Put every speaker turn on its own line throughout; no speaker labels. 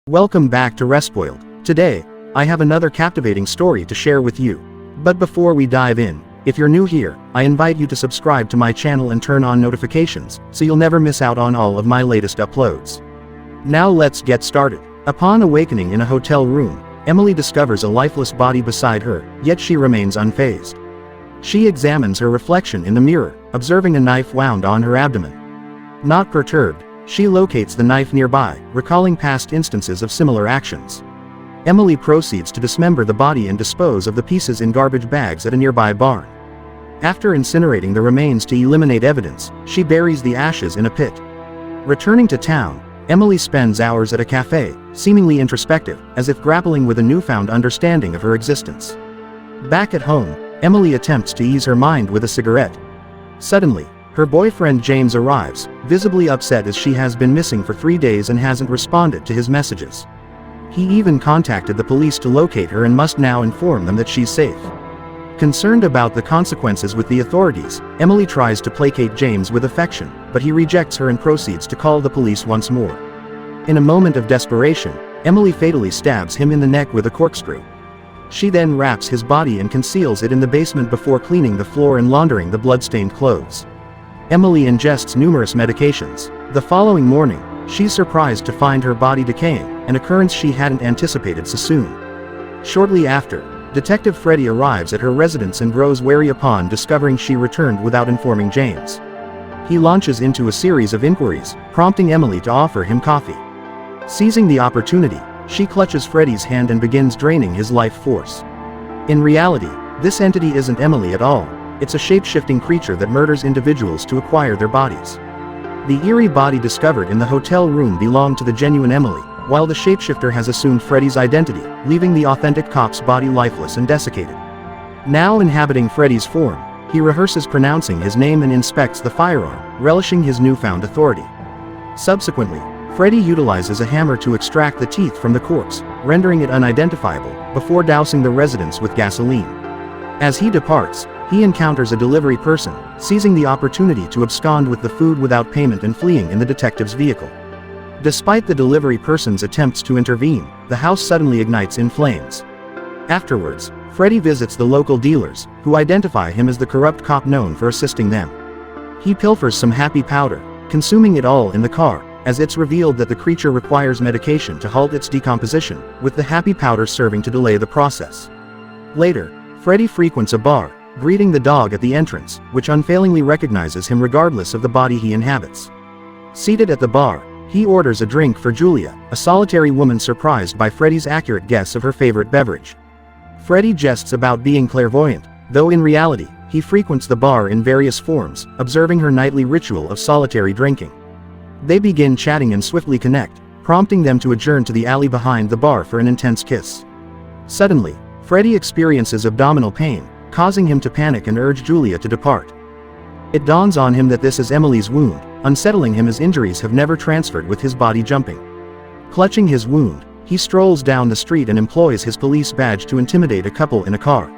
Welcome back to Respoiled. Today, I have another captivating story to share with you. But before we dive in, if you're new here, I invite you to subscribe to my channel and turn on notifications, so you'll never miss out on all of my latest uploads. Now let's get started. Upon awakening in a hotel room, Emily discovers a lifeless body beside her, yet she remains unfazed. She examines her reflection in the mirror, observing a knife wound on her abdomen. Not perturbed, she locates the knife nearby, recalling past instances of similar actions. Emily proceeds to dismember the body and dispose of the pieces in garbage bags at a nearby barn. After incinerating the remains to eliminate evidence, she buries the ashes in a pit. Returning to town, Emily spends hours at a cafe, seemingly introspective, as if grappling with a newfound understanding of her existence. Back at home, Emily attempts to ease her mind with a cigarette. Suddenly, her boyfriend James arrives, visibly upset as she has been missing for 3 days and hasn't responded to his messages. He even contacted the police to locate her and must now inform them that she's safe. Concerned about the consequences with the authorities, Emily tries to placate James with affection, but he rejects her and proceeds to call the police once more. In a moment of desperation, Emily fatally stabs him in the neck with a corkscrew. She then wraps his body and conceals it in the basement before cleaning the floor and laundering the blood-stained clothes. Emily ingests numerous medications. The following morning, she's surprised to find her body decaying, an occurrence she hadn't anticipated so soon. Shortly after, Detective Freddy arrives at her residence and grows wary upon discovering she returned without informing James. He launches into a series of inquiries, prompting Emily to offer him coffee. Seizing the opportunity, she clutches Freddy's hand and begins draining his life force. In reality, this entity isn't Emily at all. It's a shape-shifting creature that murders individuals to acquire their bodies. The eerie body discovered in the hotel room belonged to the genuine Emily, while the shapeshifter has assumed Freddy's identity, leaving the authentic cop's body lifeless and desiccated. Now inhabiting Freddy's form, he rehearses pronouncing his name and inspects the firearm, relishing his newfound authority. Subsequently, Freddy utilizes a hammer to extract the teeth from the corpse, rendering it unidentifiable, before dousing the residence with gasoline. As he departs, he encounters a delivery person, seizing the opportunity to abscond with the food without payment and fleeing in the detective's vehicle. Despite the delivery person's attempts to intervene, the house suddenly ignites in flames. Afterwards, Freddy visits the local dealers, who identify him as the corrupt cop known for assisting them. He pilfers some happy powder, consuming it all in the car, as it's revealed that the creature requires medication to halt its decomposition, with the happy powder serving to delay the process. Later, Freddy frequents a bar, greeting the dog at the entrance, which unfailingly recognizes him regardless of the body he inhabits. Seated at the bar, he orders a drink for Julia, a solitary woman surprised by Freddy's accurate guess of her favorite beverage. Freddy jests about being clairvoyant, though in reality, he frequents the bar in various forms, observing her nightly ritual of solitary drinking. They begin chatting and swiftly connect, prompting them to adjourn to the alley behind the bar for an intense kiss. Suddenly, Freddy experiences abdominal pain, causing him to panic and urge Julia to depart. It dawns on him that this is Emily's wound, unsettling him as injuries have never transferred with his body jumping. Clutching his wound, he strolls down the street and employs his police badge to intimidate a couple in a car.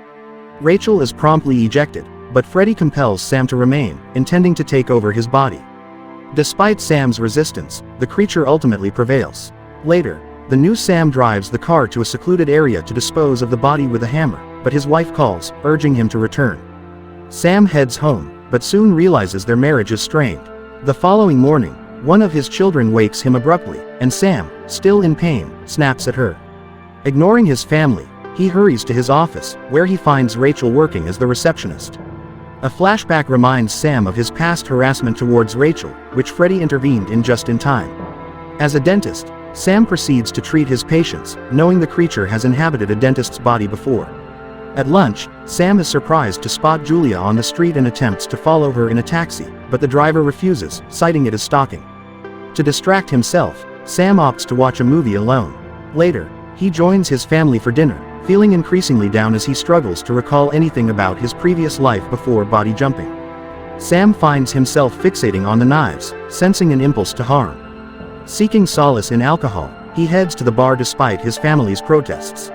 Rachel is promptly ejected, but Freddy compels Sam to remain, intending to take over his body. Despite Sam's resistance, the creature ultimately prevails. Later, the new Sam drives the car to a secluded area to dispose of the body with a hammer, but his wife calls, urging him to return. Sam heads home, but soon realizes their marriage is strained. The following morning, one of his children wakes him abruptly, and Sam, still in pain, snaps at her. Ignoring his family, he hurries to his office, where he finds Rachel working as the receptionist. A flashback reminds Sam of his past harassment towards Rachel, which Freddy intervened in just in time. As a dentist, Sam proceeds to treat his patients, knowing the creature has inhabited a dentist's body before. At lunch, Sam is surprised to spot Julia on the street and attempts to follow her in a taxi, but the driver refuses, citing it as stalking. To distract himself, Sam opts to watch a movie alone. Later, he joins his family for dinner, feeling increasingly down as he struggles to recall anything about his previous life before body jumping. Sam finds himself fixating on the knives, sensing an impulse to harm. Seeking solace in alcohol, he heads to the bar despite his family's protests.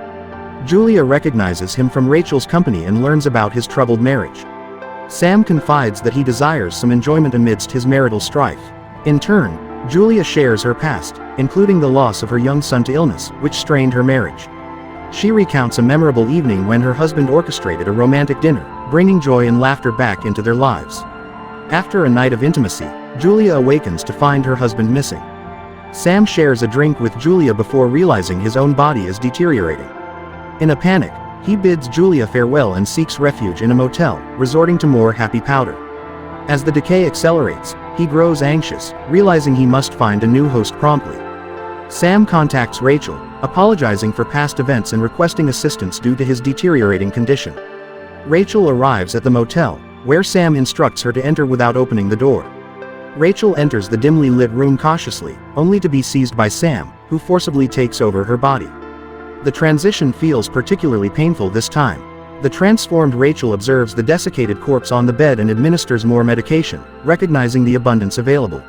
Julia recognizes him from Rachel's company and learns about his troubled marriage. Sam confides that he desires some enjoyment amidst his marital strife. In turn, Julia shares her past, including the loss of her young son to illness, which strained her marriage. She recounts a memorable evening when her husband orchestrated a romantic dinner, bringing joy and laughter back into their lives. After a night of intimacy, Julia awakens to find her husband missing. Sam shares a drink with Julia before realizing his own body is deteriorating. In a panic, he bids Julia farewell and seeks refuge in a motel, resorting to more happy powder. As the decay accelerates, he grows anxious, realizing he must find a new host promptly. Sam contacts Rachel, apologizing for past events and requesting assistance due to his deteriorating condition. Rachel arrives at the motel, where Sam instructs her to enter without opening the door. Rachel enters the dimly lit room cautiously, only to be seized by Sam, who forcibly takes over her body. The transition feels particularly painful this time. The transformed Rachel observes the desiccated corpse on the bed and administers more medication, recognizing the abundance available.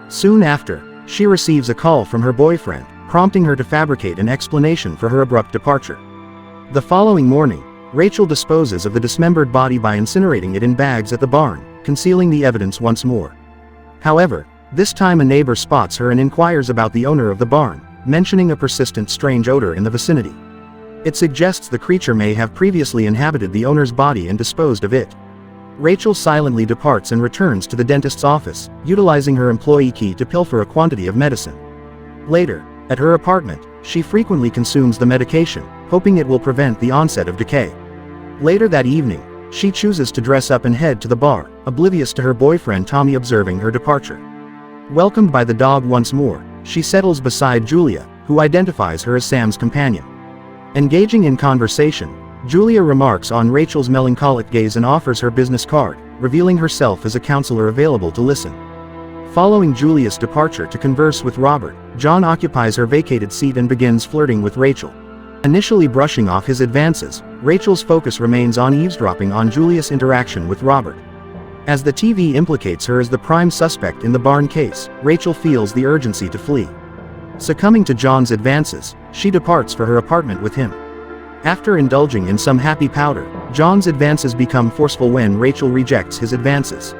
Soon after, she receives a call from her boyfriend, prompting her to fabricate an explanation for her abrupt departure. The following morning, Rachel disposes of the dismembered body by incinerating it in bags at the barn, concealing the evidence once more. However, this time a neighbor spots her and inquires about the owner of the barn, mentioning a persistent strange odor in the vicinity. It suggests the creature may have previously inhabited the owner's body and disposed of it. Rachel silently departs and returns to the dentist's office, utilizing her employee key to pilfer a quantity of medicine. Later, at her apartment, she frequently consumes the medication, hoping it will prevent the onset of decay. Later that evening, she chooses to dress up and head to the bar, oblivious to her boyfriend Tommy observing her departure. Welcomed by the dog once more, she settles beside Julia, who identifies her as Sam's companion. Engaging in conversation, Julia remarks on Rachel's melancholic gaze and offers her business card, revealing herself as a counselor available to listen. Following Julia's departure to converse with Robert, John occupies her vacated seat and begins flirting with Rachel. Initially brushing off his advances, Rachel's focus remains on eavesdropping on Julia's interaction with Robert. As the TV implicates her as the prime suspect in the barn case, Rachel feels the urgency to flee. Succumbing to John's advances, she departs for her apartment with him. After indulging in some happy powder, John's advances become forceful when Rachel rejects his advances.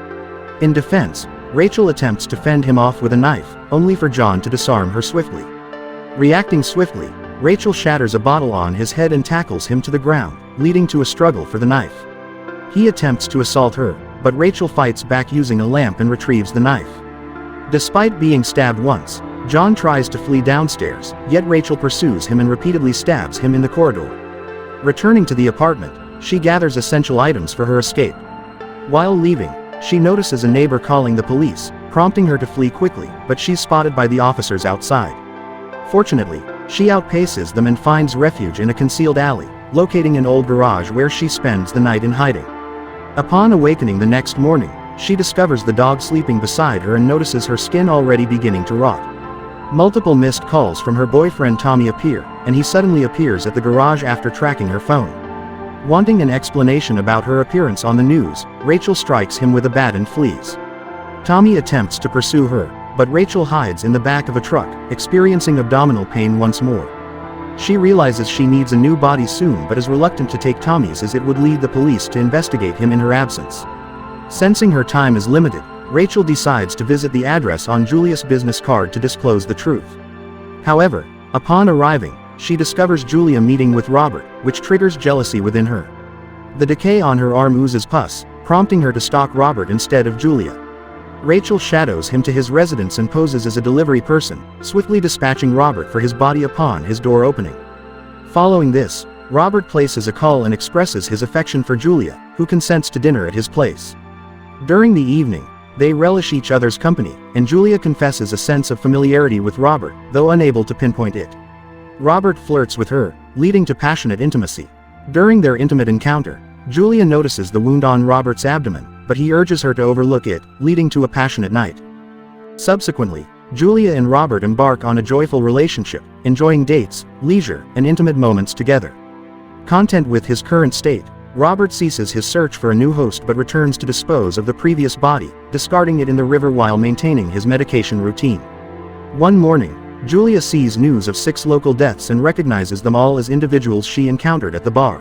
In defense, Rachel attempts to fend him off with a knife, only for John to disarm her swiftly. Reacting swiftly, Rachel shatters a bottle on his head and tackles him to the ground, leading to a struggle for the knife. He attempts to assault her, but Rachel fights back using a lamp and retrieves the knife. Despite being stabbed once, John tries to flee downstairs, yet Rachel pursues him and repeatedly stabs him in the corridor. Returning to the apartment, she gathers essential items for her escape. While leaving, she notices a neighbor calling the police, prompting her to flee quickly, but she's spotted by the officers outside. Fortunately, she outpaces them and finds refuge in a concealed alley, locating an old garage where she spends the night in hiding. Upon awakening the next morning, she discovers the dog sleeping beside her and notices her skin already beginning to rot. Multiple missed calls from her boyfriend Tommy appear, and he suddenly appears at the garage after tracking her phone. Wanting an explanation about her appearance on the news, Rachel strikes him with a bat and flees. Tommy attempts to pursue her, but Rachel hides in the back of a truck, experiencing abdominal pain once more. She realizes she needs a new body soon but is reluctant to take Tommy's as it would lead the police to investigate him in her absence. Sensing her time is limited, Rachel decides to visit the address on Julia's business card to disclose the truth. However, upon arriving, she discovers Julia meeting with Robert, which triggers jealousy within her. The decay on her arm oozes pus, prompting her to stalk Robert instead of Julia. Rachel shadows him to his residence and poses as a delivery person, swiftly dispatching Robert for his body upon his door opening. Following this, Robert places a call and expresses his affection for Julia, who consents to dinner at his place. During the evening, they relish each other's company, and Julia confesses a sense of familiarity with Robert, though unable to pinpoint it. Robert flirts with her, leading to passionate intimacy. During their intimate encounter, Julia notices the wound on Robert's abdomen, but he urges her to overlook it, leading to a passionate night. Subsequently, Julia and Robert embark on a joyful relationship, enjoying dates, leisure, and intimate moments together. Content with his current state, Robert ceases his search for a new host but returns to dispose of the previous body, discarding it in the river while maintaining his medication routine. One morning, Julia sees news of 6 local deaths and recognizes them all as individuals she encountered at the bar.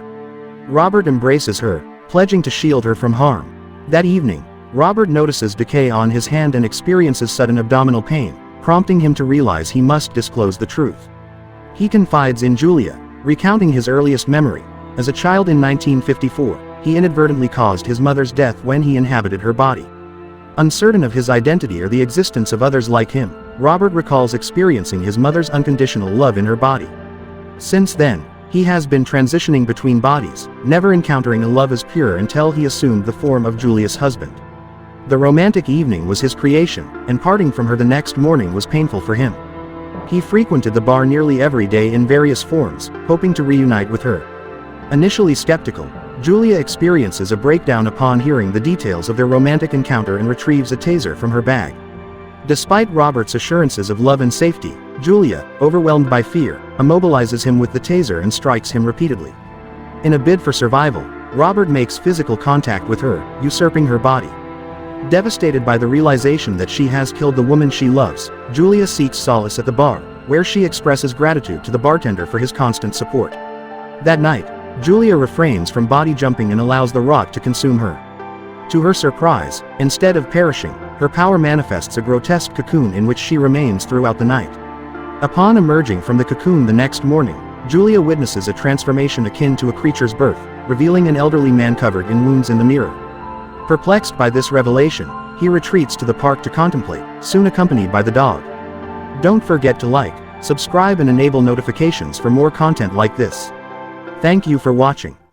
Robert embraces her, pledging to shield her from harm. That evening, Robert notices decay on his hand and experiences sudden abdominal pain, prompting him to realize he must disclose the truth. He confides in Julia, recounting his earliest memory. As a child in 1954, he inadvertently caused his mother's death when he inhabited her body. Uncertain of his identity or the existence of others like him, Robert recalls experiencing his mother's unconditional love in her body. Since then, he has been transitioning between bodies, never encountering a love as pure until he assumed the form of Julia's husband. The romantic evening was his creation, and parting from her the next morning was painful for him. He frequented the bar nearly every day in various forms, hoping to reunite with her. Initially skeptical, Julia experiences a breakdown upon hearing the details of their romantic encounter and retrieves a taser from her bag. Despite Robert's assurances of love and safety, Julia, overwhelmed by fear, immobilizes him with the taser and strikes him repeatedly. In a bid for survival, Robert makes physical contact with her, usurping her body. Devastated by the realization that she has killed the woman she loves, Julia seeks solace at the bar, where she expresses gratitude to the bartender for his constant support. That night, Julia refrains from body jumping and allows the rot to consume her. To her surprise, instead of perishing, her power manifests a grotesque cocoon in which she remains throughout the night. Upon emerging from the cocoon the next morning, Julia witnesses a transformation akin to a creature's birth, revealing an elderly man covered in wounds in the mirror. Perplexed by this revelation, he retreats to the park to contemplate, soon accompanied by the dog. Don't forget to like, subscribe and enable notifications for more content like this. Thank you for watching.